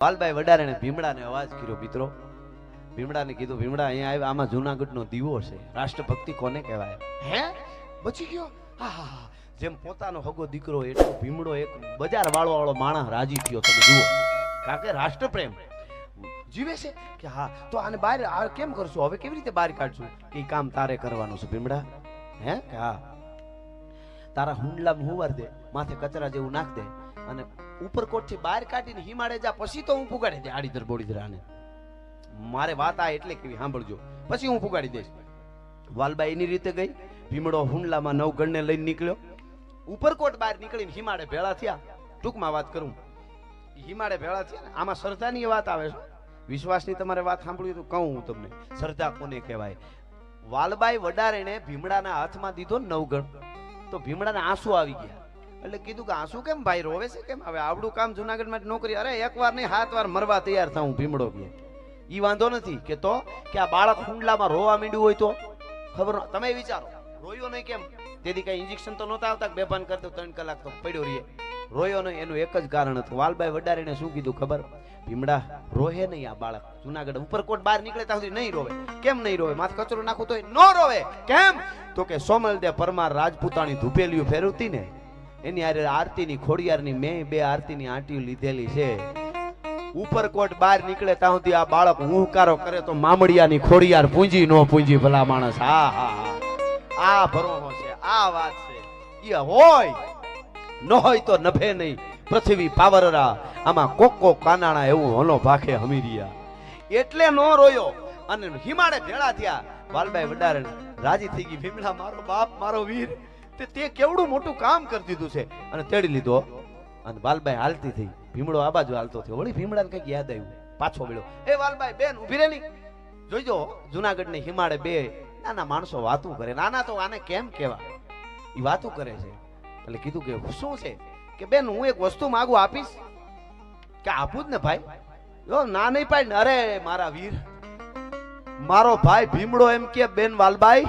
વાલભાઈ વડારે ભીમડાને અવાજ કર્યો. મિત્રો ભીમડાને કીધું, ભીમડા અહીંયા આવ્યા, આમાં જૂનાગઢનો દીવો છે. રાષ્ટ્રભક્તિ કોને કહેવાય? હે બચી ગયો? હા હા હા. જેમ પોતાનો હગો દીકરો એટલો ભીમડો એક બજાર વાળો માણસ રાજી થયો. તમે જુઓ, કારણ કે રાષ્ટ્રપ્રેમ જીવે છે કે હા. તો આને બહાર કેમ કરશું? હવે કેવી રીતે બહાર કાઢશું? એ કામ તારે કરવાનું છે ભીમડા. હે કે હા, તારા હુંડલામાં હુંવાર દે, માથે કચરા જેવું નાખ દે અને ઉપરકોટ થી બહાર કાઢીને હિમાડે જા, પછી તો હું પુગાડી દે આડીધર બોડીધર. આને મારે વાત આ એટલે કેવી સાંભળજો, પછી હું પુગાડી દઈશ. વાલબાઈ એની રીતે ગઈ. ભીમડો હુંડલામાં નવગણને લઈને નીકળ્યો. ઉપરકોટ બહાર નીકળીને હિમાડે ભેળા થયા. ટૂંકમાં વાત કરું, હિમાડે ભેળા થયા ને આમાં શ્રદ્ધાની વાત આવે છે. વિશ્વાસની તમારે વાત સાંભળવી તો કહું હું તમને, શ્રદ્ધા કોને કહેવાય. વાલબાઈ વડારેને ભીમડાના હાથમાં દીધો નવગણ, તો ભીમડાને આંસુ આવી ગયા. એટલે કીધું કે આંસુ કેમ ભાઈ રોવે છે કેમ? હવે આવડું કામ જુનાગઢ માં નોકરી, અરે એક વાર નહીં 7 વાર મરવા તૈયાર થાઉં. ભીમડો કે ઈ વાંધો નથી કે તો કે આ બાળક હુંડલામાં રોવા માંડ્યું હોય તો ખબર. તમે વિચારો, રોયો નહીં કેમ? તેથી કઈ ઇન્જેક્શન તો નહોતા આવતા, બેભાન કરતો 3 કલાક તો પડ્યો રહીએ. રોયો નહીં એનું એક જ કારણ હતું. વાલબાઈ વડારીને શું કીધું ખબર? ભીમડા રોહે નહીં આ બાળક. જુનાગઢ ઉપરકોટ બહાર નીકળે ત્યાં સુધી નહીં રોવે. કેમ નહીં રોવે? માથે કચરો નાખું તો ન રોવે. કેમ? તો કે સોમલદે પરમાર રાજપૂતાણી ધૂપેલિયું ફેરવતી ને એની આરે આરતીની ખોડિયારની મેં 2 આરતીની આંટીઓ લીધેલી છે. ઉપરકોટ બહાર નીકળે ત્યાં સુધી આ બાળક હુંકારો કરે તો મામડિયાની ખોડિયાર પૂંજી નો પૂંજી ભલા માણસ. હા હા હા, આ ભરોસો છે, આ વાત છે. એ હોય ન હોય તો નભે નહીં પૃથ્વી પાવરરા, આમાં કોકો કાનાણા એવું હોલો ભાખે હમીરિયા. એટલે નો રોયો અને હિમાડે ભેળા થયા. વાલબાઈ વડારે રાજી થઈ ગઈ. ભીમડા મારો બાપ, મારો વીર, તે કેવડું મોટું કામ કરી દીધું છે. અને તેડી લીધો. અને વાલબાઈ હાલતી થઈ. ભીમડો આ બાજુ હાલતો થયો. વળી ભીમડાને કઈક યાદ આવ્યું, પાછો વળ્યો. એ વાલબાઈ બેન ઉભી રહે ની. જોઈજો જુનાગઢ ની હિમાડે 2 નાના માણસો વાતું કરે. નાના તો આને કેમ કેવા, ઈ વાતું કરે છે. એટલે કીધું કે શું છે? કે બેન હું એક વસ્તુ માંગુ, આપીશ? કે આપું જ ને ભાઈ. જો ના નહીં પાડ. અરે મારા વીર, મારો ભાઈ ભીમડો એમ કે બેન વાલબાઈ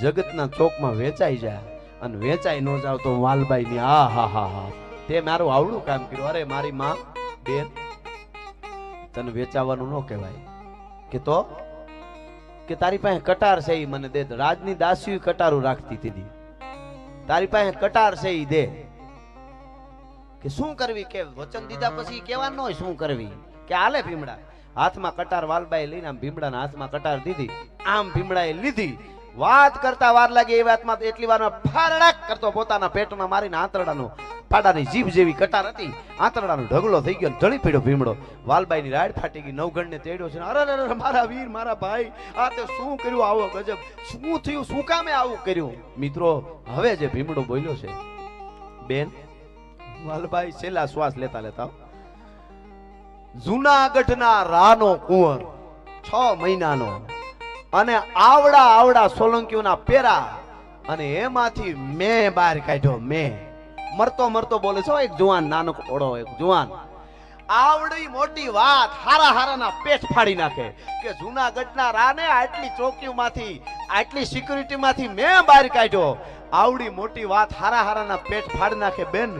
જગતના ચોકમાં વેચાઈ જાય અને વેચાઈ ન જાવ તો વાલબાઈ ની આ હા હા હા તે મારું આવડું કામ કર્યું. અરે મારી માં બેન, તને વેચાવાનું ન કહેવાય. કે તો કે તારી પાસે કટાર છે ઈ મને દે. રાજની દાસી કટારું રાખતી હતી. તારી પાસે કટાર છે ઈ દે. કે શું કરવી? કે વચન દીધા પછી કહેવાનું હોય શું કરવી. કે હાલે ભીમડા. હાથમાં કટાર વાલબાઈ લઈને આમ ભીમડાના હાથમાં કટાર દીધી. આમ ભીમડાએ લીધી. વાત કરતા વાર લાગે એ વાતમાં એટલી વારમાં ફારડાક કરતો પોતાના પેટમાં મારીને આંતરડાનો પાડાની જીભ જેવી કટાર હતી, આંતરડાનો ઢગલો થઈ ગયો, ઢળી પડ્યો ભીમડો. વાલબાઈની રાડ ફાટી ગઈ. નવગણને તેડ્યો છે. અરે અરે મારા વીર, મારા ભાઈ, આ તે શું કર્યું? આવો ગજબ શું થયું? શું કામે આવું કર્યું? મિત્રો હવે જે ભીમડો બોલ્યો છે, બેન વાલબાઈ છેલ્લા શ્વાસ લેતા લેતા, જુનાગઢના રાનો કુંવર 6 મહિનાનો અને આવડા સોલંકીઓના પેરા, અને એમાંથી મેં બહાર કાઢ્યો. મેં મરતો મરતો બોલે છે એક જુવાન, નાનો ઓળો એક જુવાન. આવડી મોટી વાત હારાના પેટ ફાડી નાખે કે જુનાગઢના રાને આટલી ચોકીઓમાંથી, આટલી સિક્યુરિટીમાંથી મેં બહાર કાઢ્યો. આવડી મોટી વાત હારાના પેટ ફાડી નાખે. બેન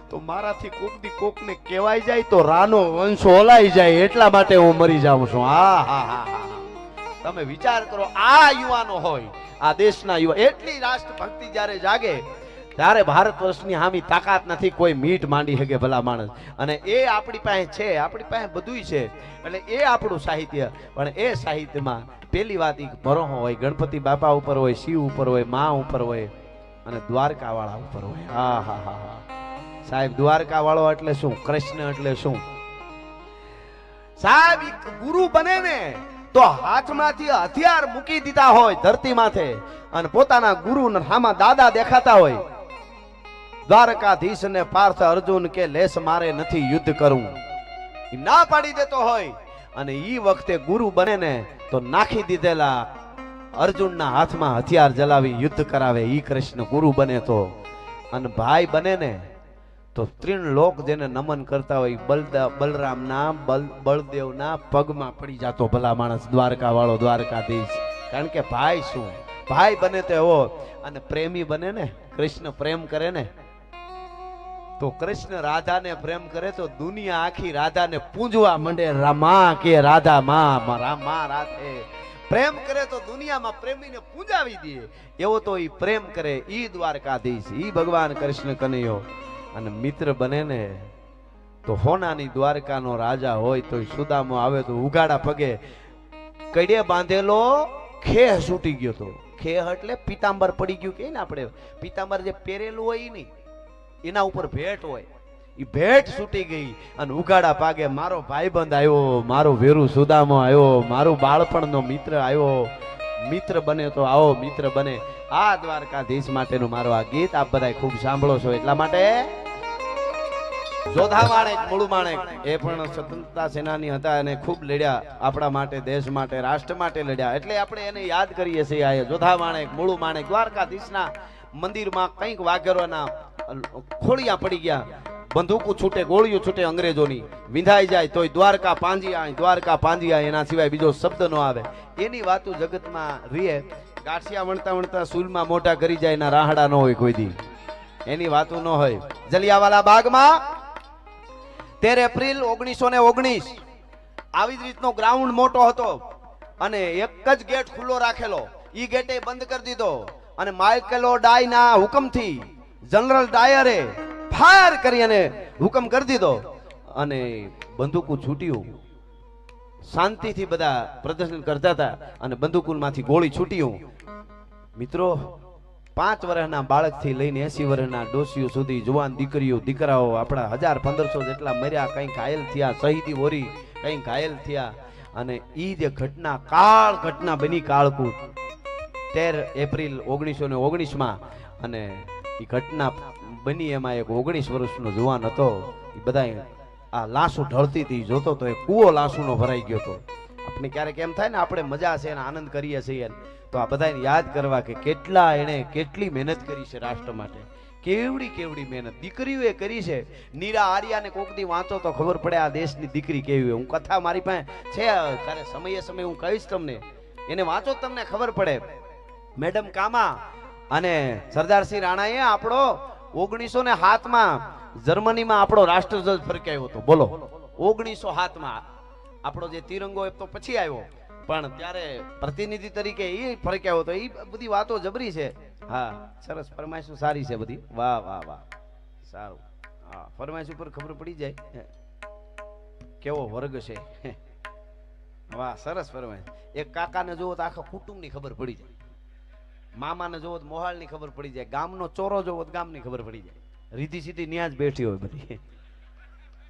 તો મારાથી કોકદી કોકને કહેવાય જાય તો રાનો વંશ ઓલાઈ જાય, એટલા માટે હું મરી જાઉં છું. હા હા હા હા, તમે વિચાર કરો. આ યુવાનો હોય, આ દેશના યુવા, એટલી રાષ્ટ્રભક્તિ જ્યારે જાગે ત્યારે ભારત વર્ષની હામી તાકાત નથી કોઈ મીઠ માંડી શકે ભલા માણસ. અને એ આપણી પાસે છે, આપણી પાસે બધુંય છે. એટલે એ આપણું સાહિત્ય. પણ એ સાહિત્યમાં પેલી વાત ઈ ભરોહો હોય, ગણપતિ બાપા ઉપર હોય, શિવ ઉપર હોય, મા ઉપર હોય અને દ્વારકા વાળા ઉપર હોય. હા હા હા હા સાહેબ, દ્વારકા વાળો એટલે શું? કૃષ્ણ એટલે શું સાહેબ? ગુરુ બને ને તો હાથમાંથી હથિયાર મૂકી દીધા હોય ધરતી માથે અને પોતાના ગુરુ સામા દાદા દેખાતા હોય. દ્વારકાધીશ ને પાર્થ અર્જુન કે લેસ મારે નથી યુદ્ધ કરવું, ના પાડી દેતો હોય. અને ઈ વખતે ગુરુ બને ને તો નાખી દીધેલા અર્જુનના હાથમાં હથિયાર જલાવી યુદ્ધ કરાવે. ઈ કૃષ્ણ ગુરુ બને તો. અને ભાઈ બને ને તો 3 લોક જેને નમન કરતા હોય, બલરામના બળદેવના પગમાં પડી જાતો ભલા માણસ દ્વારકા વાળો, દ્વારકાધીશ. કારણ કે ભાઈ શું, ભાઈ બને તો એવો. અને પ્રેમી બને ને, કૃષ્ણ પ્રેમ કરે ને તો કૃષ્ણ રાધાને પ્રેમ કરે તો દુનિયા આખી રાધાને પૂજવા માંડે. રામા કે રાધા માં રામા રાધે પ્રેમ કરે તો દુનિયામાં પ્રેમીને પૂજાવી દે. એવો તો ઈ પ્રેમ કરે ઈ દ્વારકાધીશ, ઈ ભગવાન કૃષ્ણ કનૈયો. અને મિત્ર બને ને તો હોનાની દ્વારકાનો રાજા હોય તો સુદામો આવે તો ઉગાડા પગે કડે બાંધેલો ખેહ છૂટી ગયો તો. ખેહ એટલે પીતાંબર પડી ગયું કે ને આપણે પીતાંબર જે પહેરેલું હોય ઈ નહીં, એના ઉપર ભેટ હોય, ઈ ભેટ છૂટી ગઈ અને ઉગાડા પાગે મારો ભાઈબંધ આવ્યો, મારો વેરુ સુદામો આવ્યો, મારું બાળપણનો મિત્ર આવ્યો. મિત્ર બને તો આવો મિત્ર બને. આ દ્વારકાધીશ માટેનું મારું આ ગીત આપ બધા ખૂબ સાંભળો છો. એટલા માટે જોધા માણેક મૂળ માણેક એ પણ સ્વતંત્રતા સેનાની હતા અને ખૂબ લડ્યા આપણા માટે, દેશ માટે, રાષ્ટ્ર માટે લડ્યા. એટલે આપણે એને યાદ કરીએ છીએ. આ જોધા માણેક મૂળ માણેક દ્વારકાધીશના મંદિરમાં કંઈક વાઘરવાના ખોળિયા પડી ગયા, બંદૂકો છૂટે, ગોળીઓ છૂટે અંગ્રેજોની, વિંધાઈ જાય તોય દ્વારકા પાંજિયા, દ્વારકા પાંજિયા, એના સિવાય બીજો શબ્દ ન આવે. એની વાતો જગતમાં રીએ. ગાંઠિયા વણતા વણતા સુલમાં મોટા કરી જાય, એના રાહડા ન હોય કોઈ દી, એની વાતો ન હોય. જલિયાવાલા બાગમાં 13 એપ્રિલ 1919 આવી જ રીતનો ગ્રાઉન્ડ મોટો હતો અને એક જ ગેટ ખુલ્લો રાખેલો. ઈ ગેટે બંધ કરી દીધો અને માઇકેલો ડાયના હુકમથી જનરલ ડાયરે ફાયર કરી અને હુકમ કરી દીધો અને બંદૂકો છૂટ્યું. શાંતિથી બધા પ્રદર્શન કરતા હતા અને બંદૂકોમાંથી ગોળી છૂટ્યું. મિત્રો 5 વર્ષના બાળકથી લઈને 80 વર્ષના ડોસીઓ સુધી, જુવાન દીકરીઓ દીકરાઓ આપણા 1000-1500 જેટલા મર્યા, કંઈ ઘાયલ થયા, શહીદી વોરી કંઈ ઘાયલ થયા. અને ઈ જે ઘટના બની કાળકૂટ 13 એપ્રિલ 1919 અને એ ઘટના બની એમાં એક 19 વર્ષનો જુવાન હતો. એ બધા આ લાશો ઢળતી હતી જોતો તો એ કૂવો લાશોનો ભરાઈ ગયો હતો. આપણે ક્યારેક એમ થાય ને આપણે મજા છે ને આનંદ કરીએ છીએ તો આ બધાને યાદ કરવા કે કેટલી મહેનત કરી છે રાષ્ટ્ર માટે, કેવડી મહેનત દીકરીઓએ કરી છે. નીરા આર્યાને કોક દી વાંચો તો ખબર પડે આ દેશની દીકરી કેવી હોય. હું કથા મારી પાસે છે, ત્યારે સમયે હું કહીશ તમને, એને વાંચો તમને ખબર પડે. મેડમ કામા અને સરદારસિંહ રાણાએ આપણો 1907માં જર્મનીમાં આપણો રાષ્ટ્રધ્વજ ફરકાવ્યો હતો. બોલો 1907માં આપણો જે તિરંગો એ તો પછી આવ્યો, પણ ત્યારે પ્રતિનિધિ તરીકે એ ફરકાવ્યો હતો. એ બધી વાતો જબરી છે. હા સરસ, ફરમાઈશ સારી છે બધી. વાહ વાહ વાહ, સારું. હા, ફરમાઈશ ઉપર ખબર પડી જાય કેવો વર્ગ છે. વાહ સરસ ફરમાઈશ. એક કાકાને જોવો તો આખા કુટુંબની ખબર પડી જાય, મામાને જોવો તો મોહાળની ખબર પડી જાય, ગામનો ચોરો જોવો તો ગામની ખબર પડી જાય. રીધી સીધી ન્યા જ બેઠી હોય બધી,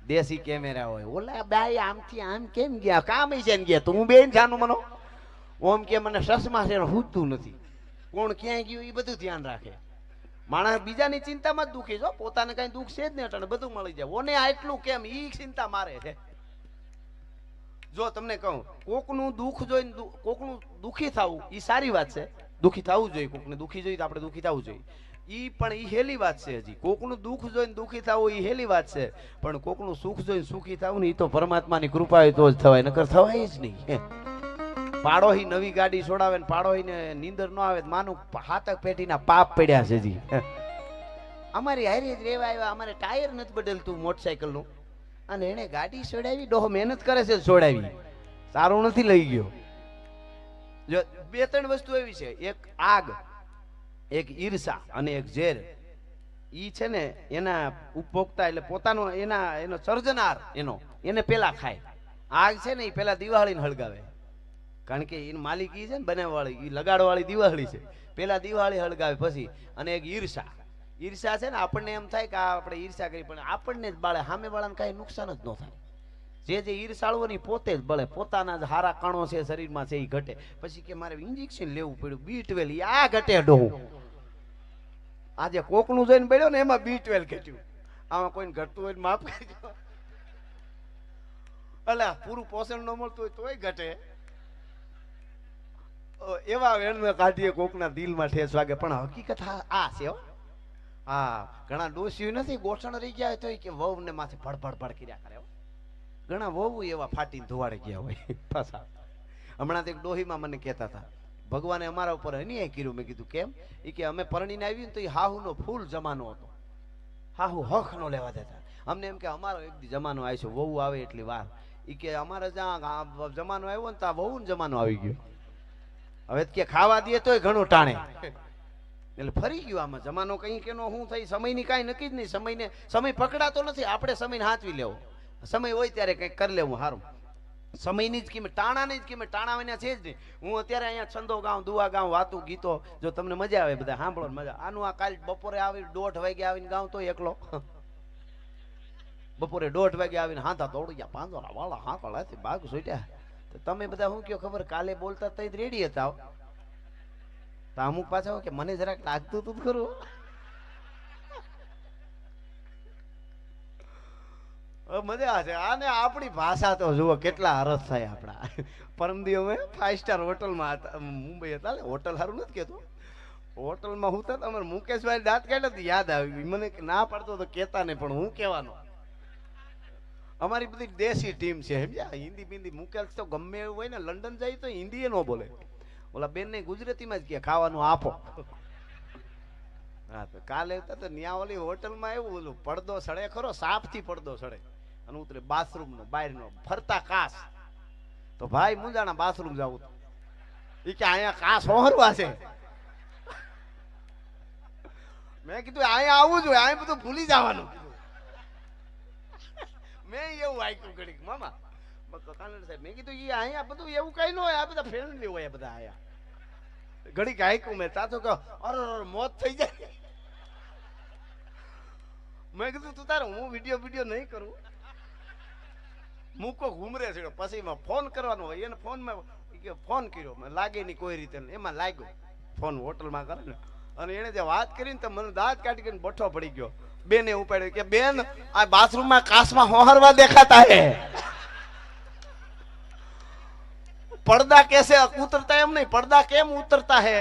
દેશી કેમેરા હોય. ઓલા બાઈ આમથી આમ કેમ ગયા, કામ છે ને ગયા તું બેન જાનું મનો ઓમ કે મને સસમા છે હૂતું નથી, કોણ ક્યાંય ગયું એ બધું ધ્યાન રાખે. માણસ બીજાની ચિંતામાં જ દુખી છો, પોતાને કઈ દુઃખ છે જ નહીં, એટલે બધું મળી જાય. ઓને આટલું કેમ ઈ ચિંતા મારે છે. જો તમને કહું, કોકનું દુઃખ જોઈને કોકનું દુઃખી થવું એ સારી વાત છે, દુઃખી થવું જોઈએ. કોકને દુઃખી જોઈએ તો આપણે દુઃખી થવું જોઈએ, ઈ પણ ઈ હેલી વાત છે. હજી કોકનું દુઃખ જોઈને દુઃખી થવું ઈ હેલી વાત છે, પણ કોકનું સુખ જોઈને સુખી થવું ને ઈ તો પરમાત્માની કૃપા હોય તો જ થવાય, નકર થવાય જ નહીં. પાડોહી નવી ગાડી છોડાવે ને પાડોહીને નીંદર ન આવે, માનું હાથક પેટીના પાપ પડ્યા છે. હજી અમારી હારી જ રેવા આવ્યા, અમારે ટાયર નથી બદલતું મોટરસાયકલનું, અને એને ગાડી છોડાવી, ડોહો મહેનત કરે છે છોડાવી, સારું નથી લઈ ગયો. જો 2-3 વસ્તુ એવી છે, એક આગ, એક ઈર્ષા અને એક ઝેર. ઈ છે ને એના ઉપભોક્તા એટલે પોતાનો એનો સર્જનાર એને પેલા ખાય. આગ છે ને એ પેલા દિવાળીને હળગાવે, કારણ કે એની માલિક ઈ છે ને બનાવવાળી, ઈ લગાડવાળી દિવાળી છે, પેલા દિવાળી હળગાવે પછી. અને એક ઈર્ષા છે ને આપણને એમ થાય કે આપણે ઈર્ષા કરી, પણ આપણને જ બાળે, સામે વાળાને કઈ નુકસાન જ ન થાય. જે ઈર્ષાળુઓ ની પોતે જ બળે, પોતાના જ હારા કણો છે શરીરમાં છે એ ઘટે. પછી કે મારે ઇન્જેક્શન લેવું પડ્યું B12, આ ઘટે ડોહું. આજે કોકનું જોઈને બળ્યો ને એમાં B12 ઘટ્યું, આમાં કોઈને ઘટતું હોય માફ કરજો. અલા પૂરું પોષણ ન મળતું હોય તોય ઘટે. એવા વેણને કાઢીએ કોકના દિલમાં ઠેસ વાગે. પણ હકીકત આ છે. હા, ઘણા ડોસીઓ નથી ગોઠણ રહી ગયા તો કે વહુ ને માથે ભડભડ કર્યા કરે. ઘણા વહુ એવા ફાટીને ધોવાડે ગયા હોય પાછા. હમણાં એક ડોહીમાં મને કહેતા હતા, ભગવાને અમારા ઉપર અન્યાય કર્યો. મેં કીધું કેમ? એ કે અમે પરણીને આવી ને તો એ હાહુનો ફૂલ જમાનો હતો, હા હું હક નો લેવા દેતા. અમને એમ કે અમારો એક દી જમાનો આવી છે, વહુ આવે એટલી વાર. ઈ કે અમારે જ્યાં જમાનો આવ્યો ને ત્યાં વહુ જમાનો આવી ગયો. હવે કે ખાવા દે તોય ઘણું ટાણે. એટલે ફરી ગયું આમાં જમાનો કઈ કેનો શું થઈ સમયની કાંઈ નક્કી જ નહીં. સમય પકડાતો નથી, આપણે સમયને હાથવી લેવો. સમય હોય ત્યારે કંઈક કરી લેવું સારું. સમયની જ કિંમત, ટાણાની જ કિંમત, ટાણા વિના છે જ નહીં. હું અત્યારે અહીંયા છંદો ગાઉં, દુઆ ગાઉં, વાતું ગીતો, જો તમને મજા આવે બધા સાંભળો મજા. આનું આ કાલ બપોરે આવી 1:30 વાગે આવીને ગાઉં તો એકલો. બપોરે 1:30 વાગે આવીને હાથા દોડી ગયા, પાંદોરા વાળા હાંકળાથી બાગ છૂટ્યા. તો તમે બધા શું કયો ખબર, કાલે બોલતા તઈ રેડી હતા. તો અમુક પાછા કે મને જરાક લાગતું તું ખરું. મજા છે આને. આપણી ભાષા તો જુઓ કેટલા અરસ થાય આપણા. પરમદી અમે 5 સ્ટાર હોટલમાં હતા, મુંબઈ હતા. હોટલ સારું નથી કેતો, હોટલમાં હું તો અમારે મુકેશભાઈ દાંત કાઢ્યા યાદ આવી. મને ના પડતો તો કેતા નહીં, પણ હું કહેવાનો. અમારી બધી દેશી ટીમ છે સમજ્યા. હિન્દી બિંદી મુકેશ તો ગમે એવું હોય ને, લંડન જાય તો હિન્દી ન બોલે. ઓલા બેન ને ગુજરાતીમાં જ કે ખાવાનું આપો. હા તો કાલે હતા તો ન્યા ઓલી હોટલમાં એવું ઓલું પડદો સડે ખરો, સાપથી પડદો સડે અને ઉતરે બાથરૂમ નો બહારનો ફરતા કાસ. તો ભાઈ મુંજાણા બાથરૂમ જવું, ઈ કે અહીંયા કાસ હોરવા છે. મેં કીધું અહીંયા આવવું જોઈએ, અહીંયા બધું ભૂલી જવાનું. મેં એવું આપ્યું ઘડીક મામા કાનડ સાહેબ. મેં કીધું એ અહીંયા બધું એવું કઈ ન હોય, આ બધા ફ્રેન્ડલી હોય બધા આયા. ઘડીક આયકું મેં તાતો કહો અરે મોત થઈ જાય. મેં કીધું તું તારે હું વિડીયો નહીં કરું. મૂકો ઘૂમરે છે પછી ફોન કરવાનો હોય એને. ફોન કર્યો લાગે નહીં કોઈ રીતે, એમાં લાગ્યો ફોન હોટલમાં કરે ને. અને એને જે વાત કરીને તો મને દાંત કાઢી કરીને બઠો પડી ગયો. બેને ઉપાડ્યો કે બેન આ બાથરૂમમાં કાચમાં હોહરવા દેખાતા હે. પડદા कैसे उतरता है, हम नहीं पर्दा केम उतरता है.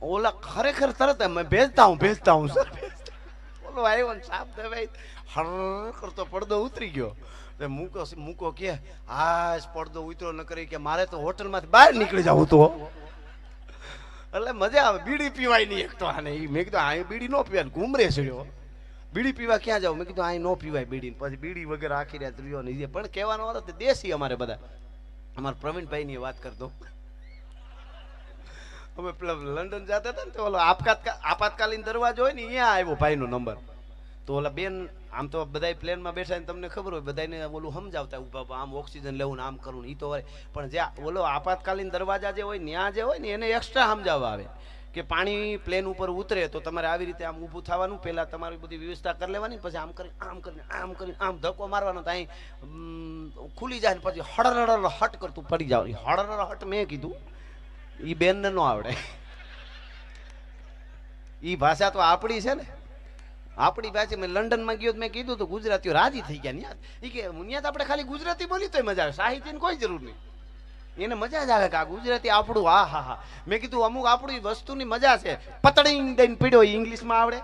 ओला खरेखर तरत है, मैं भेजता हूँ सर. बोलो આવ્યો ને સાપ દવાઈ હર કરતો પડદો ઉતરી ગયો. મૂકો કે આજ પડદો ઉતરો ન કરી કે મારે તો હોટલમાંથી બહાર નીકળી જવું તો. એટલે મજા આવે. બીડી પીવાય નહીં એક તો આને. મેં કીધું અહીં બીડી ન પીવાય, ઘૂમરે છેડ્યો. બીડી પીવા ક્યાં જાવ? મેં કીધું અહીં ન પીવાય બીડી. પછી બીડી વગેરે આખી રાત રહ્યો ને. પણ કહેવાનો હતો દેશી અમારે બધા. અમારા પ્રવીણભાઈ ની વાત કરતો. અમે પેલા લંડન જતા હતા ને તો ઓલો આપાતકાલીન દરવાજો હોય ને અહીંયા આવ્યો ભાઈ નો નંબર. તો ઓલા બેન આમ તો બધા પ્લેનમાં બેઠા ને તમને ખબર હોય બધાને ઓલું સમજાવતા ઉભા આમ ઓક્સિજન લેવું ને આમ કરવું એ તો હોય. પણ જે ઓલો આપાતકાલીન દરવાજા જે હોય ત્યાં જે હોય ને એને એક્સ્ટ્રા સમજાવવા આવે કે પાણી પ્લેન ઉપર ઉતરે તો તમારે આવી રીતે આમ ઊભું થવાનું. પહેલા તમારી બધી વ્યવસ્થા કરી લેવાની, પછી આમ કરીને આમ ધક્કો મારવાનો. તો અહીં ખુલી જાય ને પછી હળર હટ કરતું પડી જાવ. હળર હટ મેં કીધું ઈ બેનને ન આવડે. ઈ ભાષા તો આપણી છે ને, આપણી ભાષા. મેં લંડનમાં ગયો મેં કીધું તો ગુજરાતીઓ રાજી થઈ ગયા. ઈ કે મુનિયા આપણે ખાલી ગુજરાતી બોલી તોય મજા આવે, સાહિત્યની કોઈ જરૂર નહીં. એને મજા જ આવે કે આ ગુજરાતી આપણું. હા હા હા. મેં કીધું અમુક આપણી વસ્તુની મજા છે. પતડીંગ દઈને પીડ્યો ઇંગ્લિશમાં આવડે.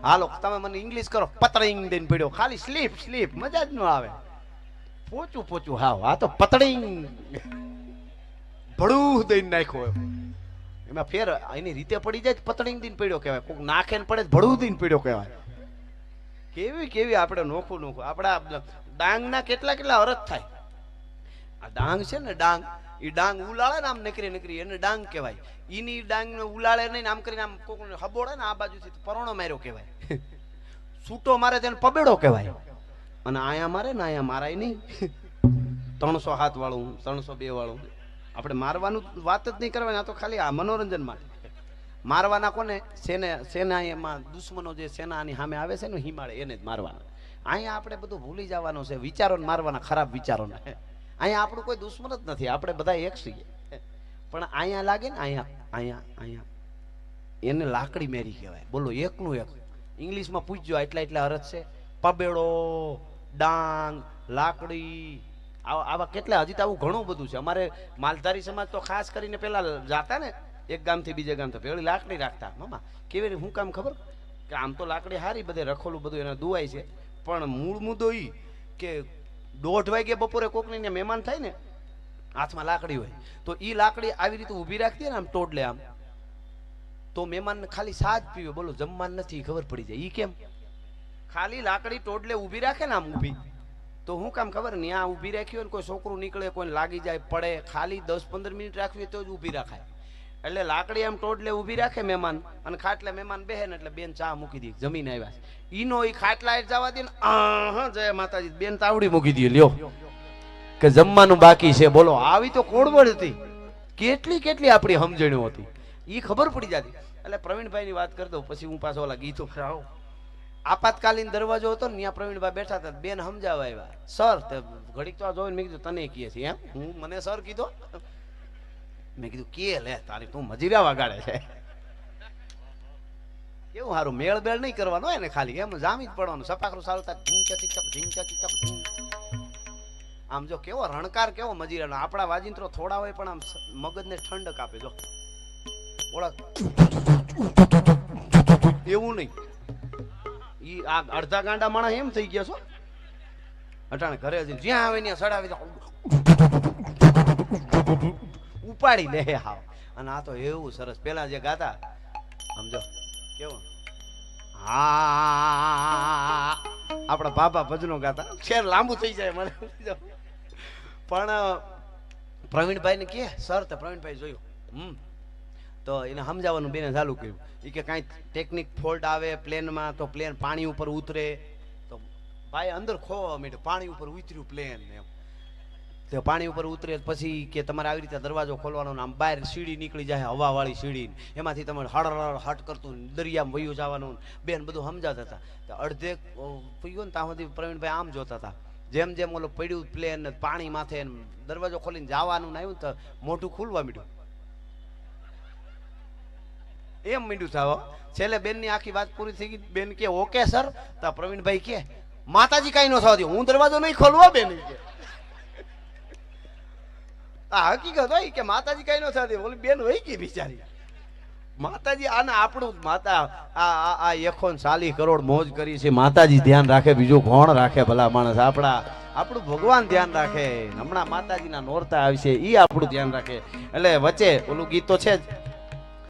હાલો તમે મને ઇંગ્લિશ કરો. પતડીંગ દઈને પીડ્યો ખાલી સ્લીપ મજા જ ન આવે. પોચું હાવ. આ તો પતડીંગ ભડું દઈને નાખ્યો. એમાં ફેર એની રીતે પડી જાય પતડીંગ દઈને પીડ્યો કહેવાય. કોઈક નાખે ને પડે ભડું દઈને પીડ્યો કહેવાય. કેવી આપણે નોખું. આપણા ડાંગના કેટલા અરથ થાય. આ ડાંગ છે ને, એ ડાંગ ઉલાળે ને આમ નકરી એને ડાંગ કહેવાય. ઈની ડાંગ ને ઉલાળે નહીં આમ કરીને આમ કોક હબોડે ને આ બાજુથી પરોણો માર્યો કહેવાય. છૂટો મારે તેને પબેડો કહેવાય. અને આયા મારે ને આયા મારાય નહીં. 307 વાળું 302 વાળું આપણે મારવાનું વાત જ નહીં કરવાની. આ તો ખાલી આ મનોરંજન માટે મારવાના. કોને? સેના એમાં દુશ્મનો જે સેનાની સામે આવે છે ને હિમાળે એને જ મારવાના. અહીંયા આપણે બધું ભૂલી જવાનું છે. વિચારોને મારવાના, ખરાબ વિચારોને. અહીંયા આપણું કોઈ દુશ્મન જ નથી, આપણે બધા એક છીએ. પણ અહીંયા લાગે ને અહીંયા એને લાકડી મેરી કહેવાય. બોલો એકનું એક. ઇંગ્લિશમાં પૂછજો એટલા અરથ છે. પબેડો, ડાંગ, લાકડી, આવા કેટલા. હજી તો આવું ઘણું બધું છે. અમારે માલધારી સમાજ તો ખાસ કરીને પેલા જાતા ને એક ગામથી બીજે ગામ તો પેલી લાકડી રાખતા. મામા કેવી શું કામ ખબર? કે આમ તો લાકડી હારી, બધે રખોલું બધું એને દુવાય છે. પણ મૂળ મુદ્દો ઈ કે 1:30 વાગે બપોરે કોકની મહેમાન થાય ને, હાથમાં લાકડી હોય તો ઈ લાકડી આવી રીતે ઊભી રાખતી ને આમ ટોડલે આમ તો મહેમાનને ખાલી સા જ પીવે, બોલો જમવાનું નથી, ખબર પડી જાય. ઈ કેમ? ખાલી લાકડી ટોડલે ઊભી રાખે ને આમ ઊભી, તો હું કામ ખબર ને ત્યાં ઊભી રાખી હોય ને કોઈ છોકરું નીકળે, કોઈને લાગી જાય, પડે, ખાલી 10-15 મિનિટ રાખવી તો જ ઊભી રાખાય. એટલે લાકડી એમ ટોડલે ઊભી રાખે મહેમાન, અને ખાટલે મહેમાન બેહે ને એટલે બેન ચા મૂકી દે, જમીન આવ્યા ઈનો ઈ ખાટલા એ જવા દે ને જય માતાજી, બેન તાવડી મૂકી દે, લ્યો કે જમવાનું બાકી છે. બોલો આવી તો કોડવડ હતી, કેટલી કેટલી આપણી સમજણીઓ હતી, ઈ ખબર પડી જતી. એટલે પ્રવીણભાઈ ની વાત કરી દઉં, પછી હું પાછો ઓલા ગીતો આવું. આપાતકાલીન દરવાજો હતો ને ત્યાં પ્રવીણભાઈ બેઠા હતા, બેન સમજાવવા આવ્યા. સર ઘડીક તો આ જોઈને મેં કીધું તને કીએ છે એમ? હું મને સર કીધો? મેં કીધું કે લે તારી તું મજીરા વગાડે છે. એવું સારું મેળ બેળ નહીં કરવાનો હોય ને, ખાલી એમ જામી જ પડવાનું, સપાકરું ચાલતા આમ જો કેવો રણકાર કેવો મજીરાનો. આપણા વાજિંત્રો થોડા હોય પણ આમ મગજને ઠંડક આપે. જો ઓળખ એવું નહીં, ઈ આ અડધા ગાંડા માણસ એમ થઈ ગયા છો અટાણે ઘરે જ્યાં આવે ત્યાં સડાવી ઉપાડી લે હાવ. અને આ તો એવું સરસ પેલા જે ગાતા સમજો કેવું, હા આપણા બાબા ભજનો ગાતા, શેર લાંબુ થઈ જાય મને. પણ પ્રવીણભાઈ ને કે સર, તો પ્રવીણભાઈ જોયું તો એને સમજાવવાનું બેને ચાલુ કર્યું. એ કે કાંઈ ટેકનિક ફોલ્ટ આવે પ્લેનમાં તો પ્લેન પાણી ઉપર ઉતરે, તો ભાઈ અંદર ખોવા માંડ્યું, પાણી ઉપર ઉતર્યું પ્લેન એમ. તો પાણી ઉપર ઉતરે પછી કે તમારે આવી રીતે દરવાજો ખોલવાનો, આમ બહાર સીડી નીકળી જાય, હવાવાળી સીડી, એમાંથી તમારે હળ હટ કરતું દરિયામાં વયું જવાનું. બેન બધું સમજાતા હતા. તો અડધે પીયું ને ત્યાં સુધી પ્રવીણભાઈ આમ જોતા હતા, જેમ જેમ ઓલો પડ્યું પ્લેન પાણી માથે દરવાજો ખોલીને જવાનું આવ્યું તો મોઢું ખુલવા માંડ્યું, એમ મીંડું થાવ. છેલ્લે બેન ની આખી વાત પૂરી થઈ ગઈ. બેન કે ઓકે સર. તો પ્રવીણભાઈ કે માતાજી કઈ ન થવા દે, હું દરવાજો નહીં ખોલવા બેન કે. આ હકીકત હોય કે માતાજી કઈ ન થવા દે. બોલી બેન વહી ગઈ બિચારી. માતાજી આને આપણું માતા આ 140 કરોડ મોજ કરી છે, માતાજી ધ્યાન રાખે, બીજું કોણ રાખે ભલા માણસ? આપણું ભગવાન ધ્યાન રાખે. હમણાં માતાજીના નોરતા આવશે, ઈ આપણું ધ્યાન રાખે. એટલે વચ્ચે ઓલું ગીત તો છે જ,